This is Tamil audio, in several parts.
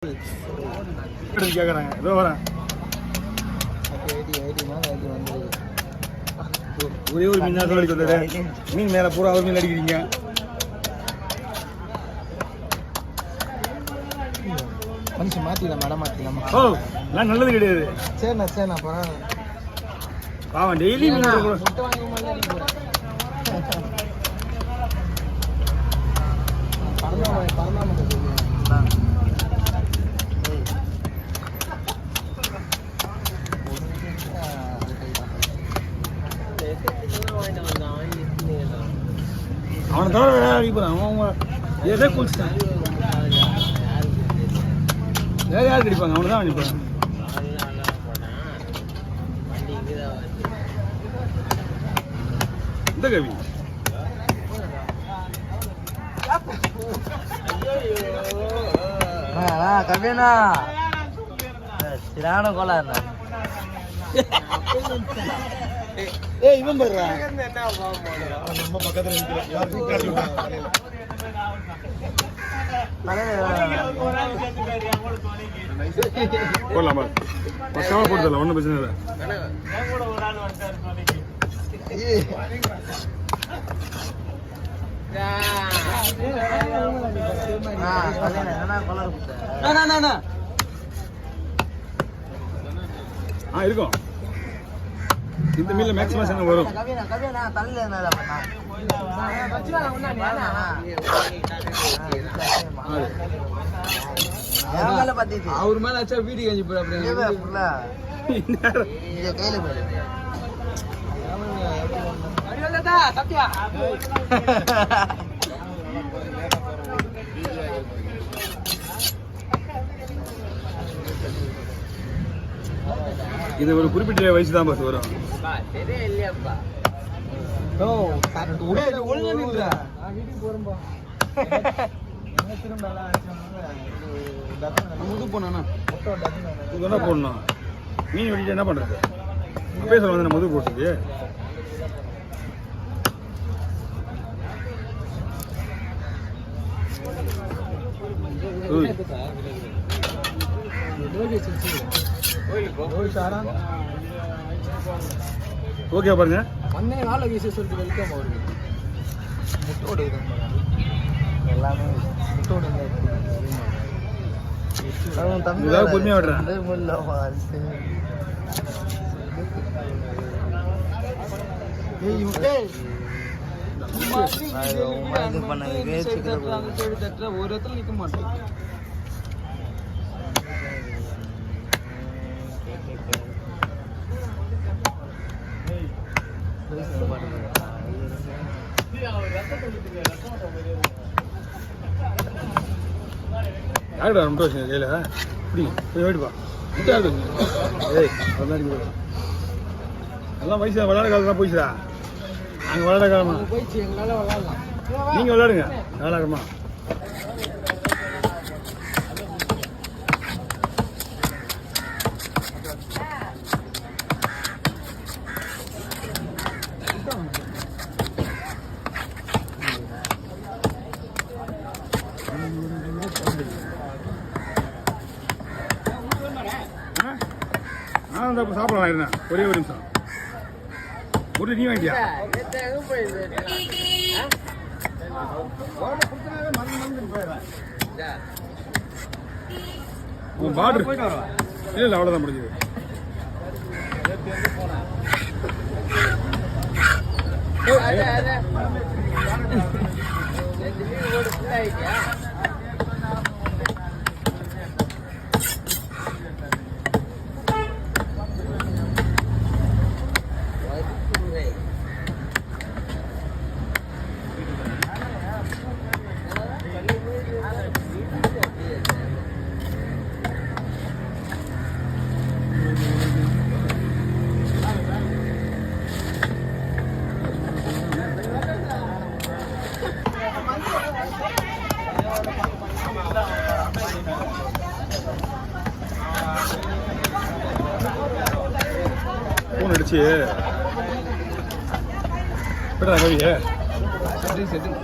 கேட்குறாங்க ஏதோ வரேன் ஒரே ஒரு மீன் தான் அடிக்க வந்துடு மீன் மேலே பூரா ஒரு மீன் அடிக்கிறீங்க மனுஷன் மாற்றிடலாம் மேடம் மாற்றிடலாமா ஓ நான் நல்லது கிடையாது சரிண்ணா சரிண்ணா பரவாயில்ல பாவன் டெய்லி மீன் முட்டை வாங்கி மாதிரி பரந்தாம அவனை தவிர வேற அடிப்பான் அவன் ஏதோ குளிச்சுட்டான் வேற யாருக்கு அடிப்பாங்க அவனை தான் அடிப்பாங்க இந்த கவி கவியனா சிறான கோளாறு இவன் போடுறான் நம்ம பக்கத்தில் போடலாமா பக்காவா போடுதல ஒன்றும் பிரச்சனை இல்லை இருக்கும் இந்த மீன்ல மேக்ஸிமம் என்ன வரும் அவர் மேல ஆச்சா வீடு கஞ்சி சத்யா இது ஒரு குறிப்பிட்ட வயசு தான் பஸ் வரும் போடணும் மீன் வெட்டிட்டு என்ன பண்றது பேச வந்து மது போட்டுக்கு ஓகே பாருங்க வந்தே நாள் சொல்லிட்டு வெல்கம் அவருக்கு முட்டோடு எல்லாமே முட்டோடு பொறுமையா விடுறேன் ஒரு இடத்துல நிக்க மாட்டேன் யாருடா ரொம்ப கையில் இப்படி போய் வேடிப்பா ஏய் எல்லாம் வயசு விளையாட காலம் தான் போயிடுச்சுடா நாங்கள் விளையாட காலமா போயிடுச்சு எங்களால் விளையாடலாம் நீங்கள் விளையாடுங்க விளையாடமா நான் அந்த சாப்பிடலாம் இருந்தேன் ஒரே ஒரு நிமிஷம் ஒரு நீ வாங்கிட்டியா பாட்ரு இல்லை இல்லை அவ்வளோதான் முடிஞ்சது ஃபோன் அடிச்சு விடுறா கவிய செட்டிங் செட்டிங்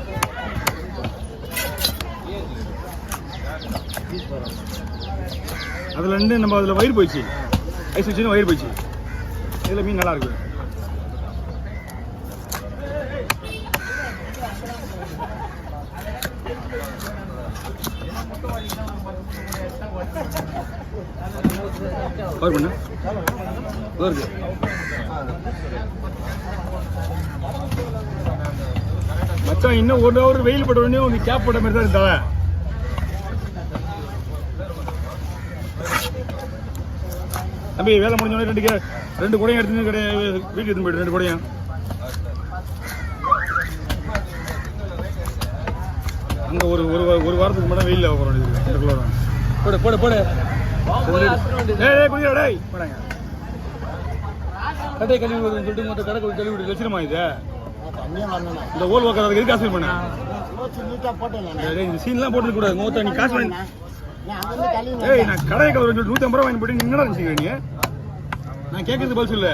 அதில் இருந்து நம்ம அதில் வயிறு போயிடுச்சு, ஐஸ் வச்சுன்னு வயிறு போயிடுச்சு. இதில் மீன் நல்லா இருக்கு. கவர் பண்ணு இருக்கு. மச்சான் இன்னும் 1 hour வெயில் போட்ட உடனே உங்க கேப் போட்ட மாதிரி தான் இருந்தா. தம்பி வேலை முடிஞ்சோடனே 2 குடையும் எடுத்துன்னு வீட்டுக்கு எடுத்துன்னு போயிட்டு 2 குடையும். அங்கே ஒரு வாரத்துக்கு மேடம் வெயிலில் போகிறோம். 2 கிலோ தான். போடு போடு போடு. குடிக்கிறா டேய் போடாங்க. கடை கழுவி சொல்லிட்டு மொத்தம் கடை கழுவி விட்டு வச்சிருமா இது. இந்த ஓல் வாக்கர் அதுக்கு எது காசு பண்ண இந்த சீன்லாம் போட்டு கூடாது. மொத்தம் நீ காசு வாங்கி ஏய் நான் கடையை கழுவி 150 ரூபா வாங்கி போட்டு நீ என்னடா நினைச்சுக்கிறீங்க? நீ நான் கேட்கறது பதில் சொல்லு.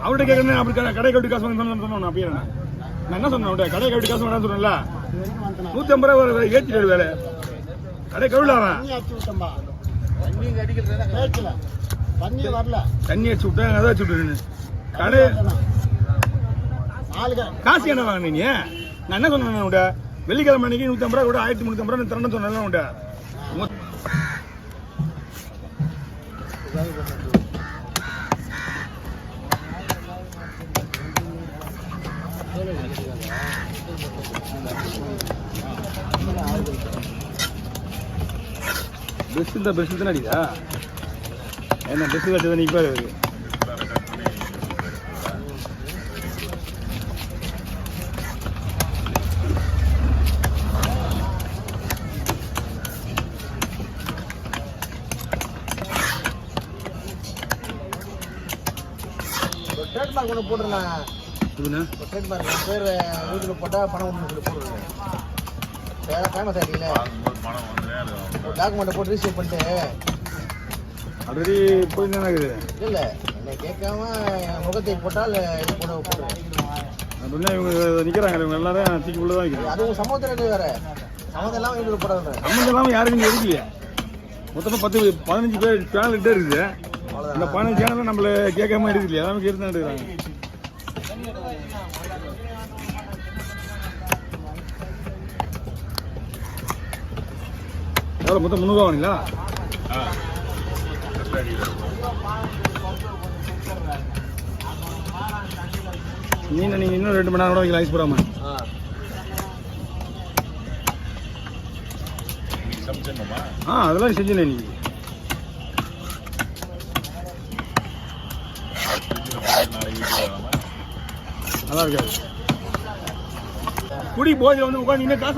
அவர்கிட்ட கேட்கறேன். அப்படி கடை கழுவி காசு வாங்கி சொன்னேன். அப்படியே நான் என்ன சொன்னேன் அவன்கிட்ட கடை கழுவி காசு வாங்க சொன்னேன்ல. 150 ரூபா ஏற்றிட்டு வேலை கடை கழுவிலாவன் தண்ணி அடிச்சு விட்டா அதை வச்சு விட்டு கடை காசு என்ன வாங்கின நீ? நான் என்ன சொன்னேன் உன்ட வெள்ளிக்கிழமை அன்னைக்கு 150 ரூபா கூட 1350 ரூபா தரணும் சொன்னேன் உன்ட. பெஸ்ட் தான் அடிதா என்ன பெஸ்ட் வச்சதான் நீ பாரு. ட்ரேட்மார்க் ஒன்று போட்டுருந்தாங்க. ட்ரேட்மார்க் பேர் வீட்டில் போட்டால் பணம் ஒன்று போட்டுருங்க. வேறு ஃபேமஸ் ஆகிட்டீங்களே டாக்குமெண்ட்டை போட்டு ரிசீவ் பண்ணிட்டு ஆல்ரெடி போய் தானே இருக்குது. இல்லை என்னை கேட்காம முகத்தை போட்டால் இது போட்டுருவேன். அப்படின்னா இவங்க நிற்கிறாங்க. இவங்க எல்லாரும் தூக்கி தான் இருக்குது. அது உங்கள் சமூகத்தில் வேறு சம்மந்தம் இல்லாமல் வீட்டில் போடாது. சம்மந்தம் இல்லாமல் யாரும் இங்கே எடுக்கலையே. மொத்தமாக 10-15 பேர் சேனல் கிட்டே இருக்குது. இந்த 15 சேனலும் நம்மளை கேட்காம எடுக்கலையே. எல்லாமே கேட்டு தான் எடுக்கிறாங்க. எவ்வளோ மொத்தம் 300 ரூபா வாங்கிங்களா? நீங்கள் இன்னும் 2 மணி நேரம் கூட வைக்கலாம் ஐஸ் போடாமல். அதெல்லாம் செஞ்சேன் இன்னைக்கு. நல்லா இருக்காது. குடி போதில் வந்து உட்காந்து இன்னும் காசு